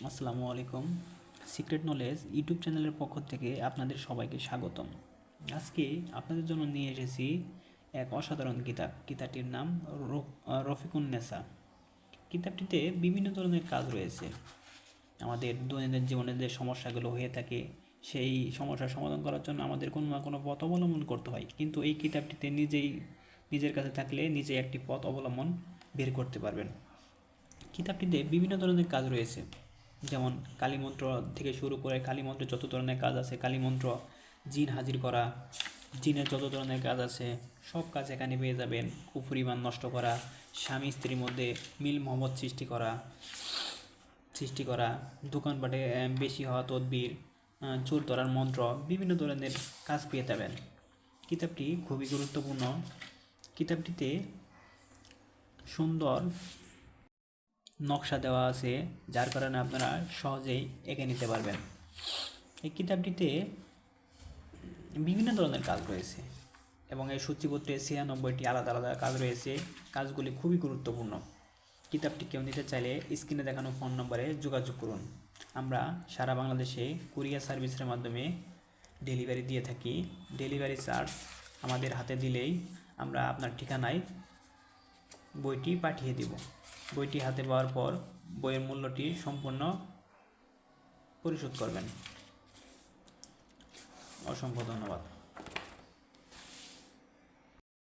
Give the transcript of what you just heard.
আসসালামু আলাইকুম। Secret knowledge YouTube চ্যানেলের পক্ষ থেকে আপনাদের সবাইকে স্বাগতম। আজকে আপনাদের জন্য নিয়ে এসেছি এক অসাধারণ কিতাবটির নাম রফিকুন্নেসা। কিতাবটিতে বিভিন্ন ধরনের কাজ রয়েছে। আমাদের দৈনন্দিন জীবনে যে সমস্যাগুলো হয়ে থাকে সেই সমস্যার সমাধান করার জন্য আমাদের কোনো না কোনো পথ অবলম্বন করতে হয়, কিন্তু এই কিতাবটিতে নিজের কাছে থাকলে নিজেই একটি পথ অবলম্বন বের করতে পারবেন। কিতাবটিতে বিভিন্ন ধরনের কাজ রয়েছে, যেমন কালীমন্ত্র থেকে শুরু করে কালীমন্ত্রের যত ধরনের কাজ আছে, কালীমন্ত্র, জিন হাজির করা, জিনের যত ধরনের কাজ আছে সব কাজ এখানে পেয়ে যাবেন। কুফরি ইমান নষ্ট করা, স্বামী স্ত্রীর মধ্যে মিল মহব্বত সৃষ্টি করা, দোকানপাটে বেশি হওয়া তদবির, চোর ধরার মন্ত্র, বিভিন্ন ধরনের কাজ পেয়ে যাবেন। কিতাবটি খুবই গুরুত্বপূর্ণ। কিতাবটিতে সুন্দর নকশা দেওয়া আছে, যার কারণে আপনারা সহজেই এঁকে নিতে পারবেন। এই কিতাবটিতে বিভিন্ন ধরনের কাজ রয়েছে এবং এই সূচিপত্রে 96টি আলাদা আলাদা কাজ রয়েছে। কাজগুলি খুবই গুরুত্বপূর্ণ। কিতাবটি কেউ নিতে চাইলে স্ক্রিনে দেখানো ফোন নম্বরে যোগাযোগ করুন। আমরা সারা বাংলাদেশে কুরিয়ার সার্ভিসের মাধ্যমে ডেলিভারি দিয়ে থাকি। ডেলিভারি চার্জ আমাদের হাতে দিলেই আমরা আপনার ঠিকানায় বইটি পাঠিয়ে দিব। বইটি হাতে পাওয়ার পর বইয়ের মূল্যটি সম্পূর্ণ পরিশোধ করবেন। অসংখ্য ধন্যবাদ।